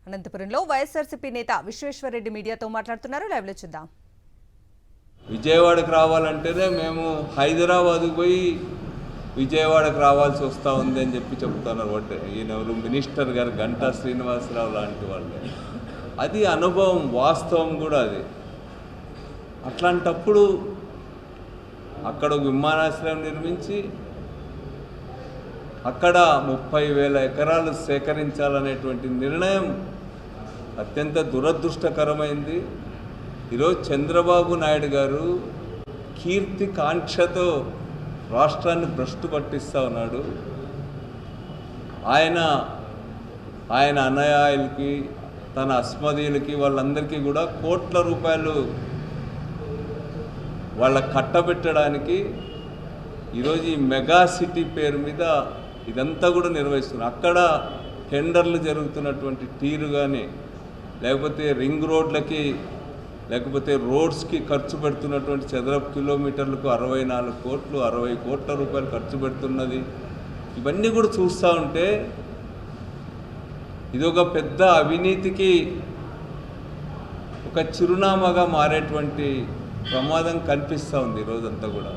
అనంతపురంలో వైఎస్ఆర్సీపీ నేత విశ్వేశ్వరరెడ్డి మీడియాతో మాట్లాడుతున్నారు. లైవ్ లో చూద్దాం. విజయవాడకు రావాలంటేనే మేము హైదరాబాద్కు పోయి విజయవాడకు రావాల్సి వస్తూ ఉంది అని చెప్తున్నారు. ఈయనెవరు మినిస్టర్ గారు గంటా శ్రీనివాసరావు లాంటి వాళ్ళే. అది అనుభవం, వాస్తవం కూడా అది. అట్లాంటప్పుడు అక్కడ విమానాశ్రయం నిర్మించి అక్కడ 30,000 ఎకరాలు సేకరించాలనేటువంటి నిర్ణయం అత్యంత దురదృష్టకరమైంది. ఈరోజు చంద్రబాబు నాయుడు గారు కీర్తి కాంక్షతో రాష్ట్రాన్ని భ్రష్టు పట్టిస్తూ ఉన్నాడు. ఆయన అన్నయాయులకి, తన అస్మదీయులకి, వాళ్ళందరికీ కూడా కోట్ల రూపాయలు వాళ్ళ కట్టబెట్టడానికి ఈరోజు ఈ మెగా సిటీ పేరు మీద ఇదంతా కూడా నిర్వహిస్తున్నారు. అక్కడ టెండర్లు జరుగుతున్నటువంటి తీరు కానీ, లేకపోతే రింగ్ రోడ్లకి, లేకపోతే రోడ్స్కి ఖర్చు పెడుతున్నటువంటి చదరపు కిలోమీటర్లకు 64 కోట్లు, 60 కోట్ల రూపాయలు ఖర్చు పెడుతున్నది. ఇవన్నీ కూడా చూస్తూ ఉంటే ఇదొక పెద్ద అవినీతికి ఒక చిరునామాగా మారేటువంటి ప్రమాదం కనిపిస్తూ ఉంది ఈరోజంతా కూడా.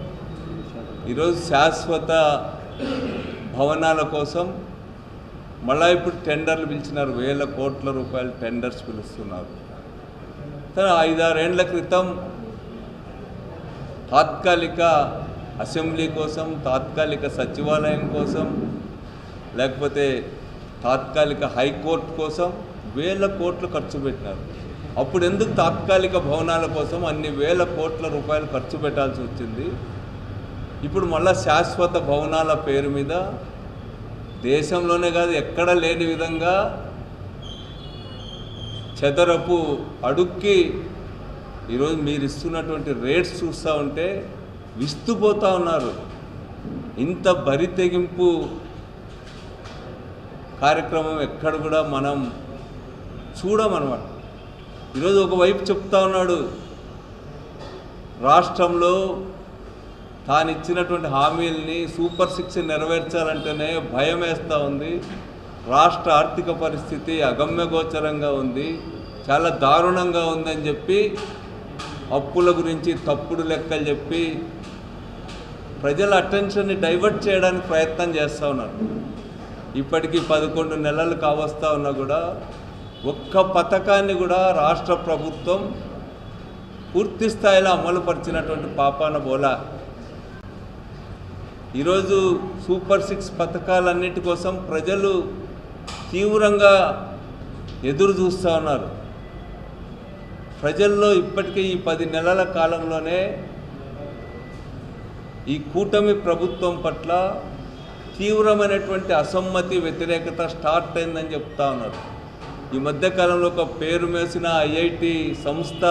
ఈరోజు శాశ్వత భవనాల కోసం మళ్ళీ ఇప్పుడు టెండర్లు పిలిచినారు. 1000 కోట్ల రూపాయలు టెండర్స్ పిలుస్తున్నారు. 5-6 ఏళ్ల క్రితం తాత్కాలిక అసెంబ్లీ కోసం, తాత్కాలిక సచివాలయం కోసం, లేకపోతే తాత్కాలిక హైకోర్టు కోసం 1000 కోట్లు ఖర్చు పెట్టినారు. అప్పుడు ఎందుకు తాత్కాలిక భవనాల కోసం అన్ని 1000 కోట్ల రూపాయలు ఖర్చు పెట్టాల్సి వచ్చింది? ఇప్పుడు మళ్ళీ శాశ్వత భవనాల పేరు మీద దేశంలోనే కాదు ఎక్కడ లేని విధంగా చదరపు అడుక్కి ఈరోజు మీరు ఇస్తున్నటువంటి రేట్స్ చూస్తూ ఉంటే విస్తుపోతూ ఉన్నారు. ఇంత బరి తెగింపు కార్యక్రమం ఎక్కడ కూడా మనం చూడమన్నమాట. ఈరోజు ఒకవైపు చెప్తా ఉన్నాడు, రాష్ట్రంలో తాను ఇచ్చినటువంటి హామీల్ని సూపర్ 6 నెరవేర్చాలంటేనే భయం వేస్తూ ఉంది. రాష్ట్ర ఆర్థిక పరిస్థితి అగమ్యగోచరంగా ఉంది, చాలా దారుణంగా ఉందని చెప్పి అప్పుల గురించి తప్పుడు లెక్కలు చెప్పి ప్రజల అటెన్షన్ని డైవర్ట్ చేయడానికి ప్రయత్నం చేస్తూ ఉన్నారు. ఇప్పటికీ 11 నెలలు కావస్తూ ఉన్నా కూడా ఒక్క పథకాన్ని కూడా రాష్ట్ర ప్రభుత్వం పూర్తి స్థాయిలో అమలుపరిచినటువంటి పాపాన బోలా. ఈరోజు సూపర్ 6 పథకాలన్నిటి కోసం ప్రజలు తీవ్రంగా ఎదురు చూస్తూ ఉన్నారు. ప్రజల్లో ఇప్పటికే ఈ 10 నెలల కాలంలోనే ఈ కూటమి ప్రభుత్వం పట్ల తీవ్రమైనటువంటి అసమ్మతి, వ్యతిరేకత స్టార్ట్ అయిందని చెప్తా ఉన్నారు. ఈ మధ్యకాలంలో ఒక పేరు మేసిన ఐఐటి సంస్థ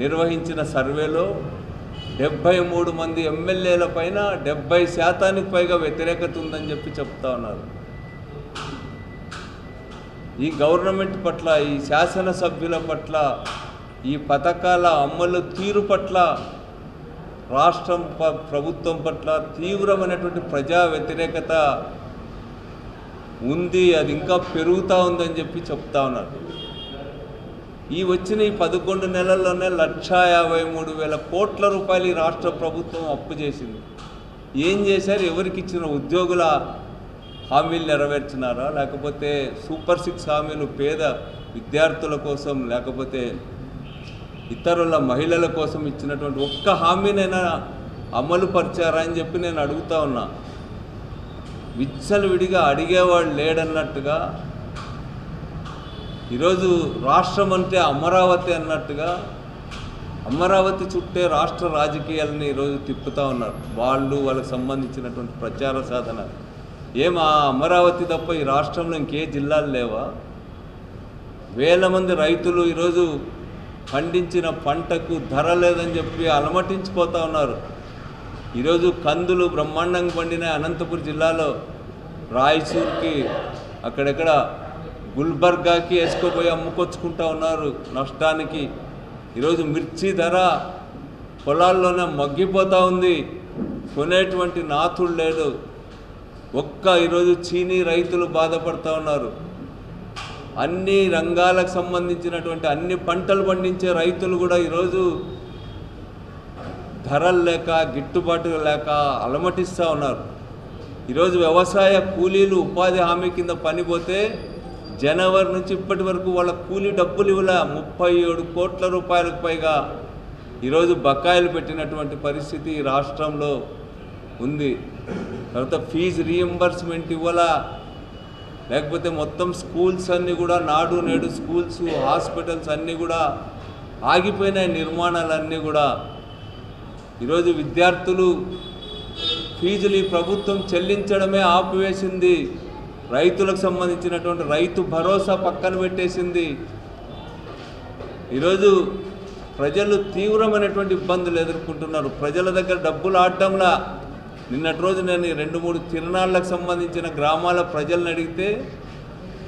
నిర్వహించిన సర్వేలో 73 మంది ఎమ్మెల్యేల పైన 70% పైగా వ్యతిరేకత ఉందని చెప్పి చెప్తా ఉన్నారు. ఈ గవర్నమెంట్ పట్ల, ఈ శాసనసభ్యుల పట్ల, ఈ పథకాల అమలు తీరు పట్ల, రాష్ట్రం ప్రభుత్వం పట్ల తీవ్రమైనటువంటి ప్రజా వ్యతిరేకత ఉంది. అది ఇంకా పెరుగుతూ ఉందని చెప్పి చెప్తా ఉన్నారు. ఈ వచ్చిన ఈ 11 నెలల్లోనే 1,53,000 కోట్ల రూపాయలు ఈ రాష్ట్ర ప్రభుత్వం అప్పు చేసింది. ఏం చేశారు? ఎవరికి ఇచ్చిన ఉద్యోగుల హామీలు నెరవేర్చినారా? లేకపోతే సూపర్ 6 హామీలు పేద విద్యార్థుల కోసం, లేకపోతే ఇతరుల మహిళల కోసం ఇచ్చినటువంటి ఒక్క హామీనైనా అమలు పరిచారా అని చెప్పి నేను అడుగుతా ఉన్నా. విచ్చలవిడిగా అడిగేవాడు లేడన్నట్టుగా, ఈరోజు రాష్ట్రం అంటే అమరావతి అన్నట్టుగా అమరావతి చుట్టే రాష్ట్ర రాజకీయాలని ఈరోజు తిప్పుతూ ఉన్నారు. వాళ్ళకి సంబంధించినటువంటి ప్రచార సాధన. ఆ అమరావతి తప్ప ఈ రాష్ట్రంలో ఇంకే జిల్లాలు లేవా? వేల మంది రైతులు ఈరోజు పండించిన పంటకు ధర లేదని చెప్పి అలమటించిపోతూ ఉన్నారు. ఈరోజు కందులు బ్రహ్మాండంగా పండిన అనంతపురం జిల్లాలో రాయచూర్కి, అక్కడెక్కడ గుల్బర్గాకి వేసుకుపోయి అమ్ముకొచ్చుకుంటూ ఉన్నారు నష్టానికి. ఈరోజు మిర్చి ధర పొలాల్లోనే మగ్గిపోతూ ఉంది, కొనేటువంటి నాథుడు లేడు. ఈరోజు చీనీ రైతులు బాధపడుతూ ఉన్నారు. అన్ని రంగాలకు సంబంధించినటువంటి అన్ని పంటలు పండించే రైతులు కూడా ఈరోజు ధరలు లేక గిట్టుబాటు లేక అలమటిస్తూ ఉన్నారు. ఈరోజు వ్యవసాయ కూలీలు ఉపాధి హామీ కింద పనిపోతే జనవరి నుంచి ఇప్పటి వరకు వాళ్ళ కూలీ డబ్బులు ఇవ్వలే. 37 కోట్ల రూపాయలకు పైగా ఈరోజు బకాయిలు పెట్టినటువంటి పరిస్థితి ఈ రాష్ట్రంలో ఉంది. తర్వాత ఫీజు రీఎంబర్స్మెంట్ ఇవ్వాలా, లేకపోతే మొత్తం స్కూల్స్ అన్నీ కూడా నాడు నేడు స్కూల్స్ హాస్పిటల్స్ అన్నీ కూడా ఆగిపోయినాయి, నిర్మాణాలన్నీ కూడా. ఈరోజు విద్యార్థులు ఫీజులు ఈ ప్రభుత్వం చెల్లించడమే ఆపివేసింది. రైతులకు సంబంధించినటువంటి రైతు భరోసా పక్కన పెట్టేసింది. ఈరోజు ప్రజలు తీవ్రమైనటువంటి ఇబ్బందులు ఎదుర్కొంటున్నారు. ప్రజల దగ్గర డబ్బులు ఆడడంలా. నిన్నటి రోజు నేను 2-3 తిరునాళ్ళకు సంబంధించిన గ్రామాల ప్రజలను అడిగితే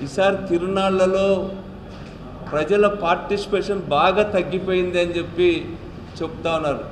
ఈసారి తిరునాళ్ళలో ప్రజల పార్టిసిపేషన్ బాగా తగ్గిపోయింది అని చెప్పి చెప్తా ఉన్నారు.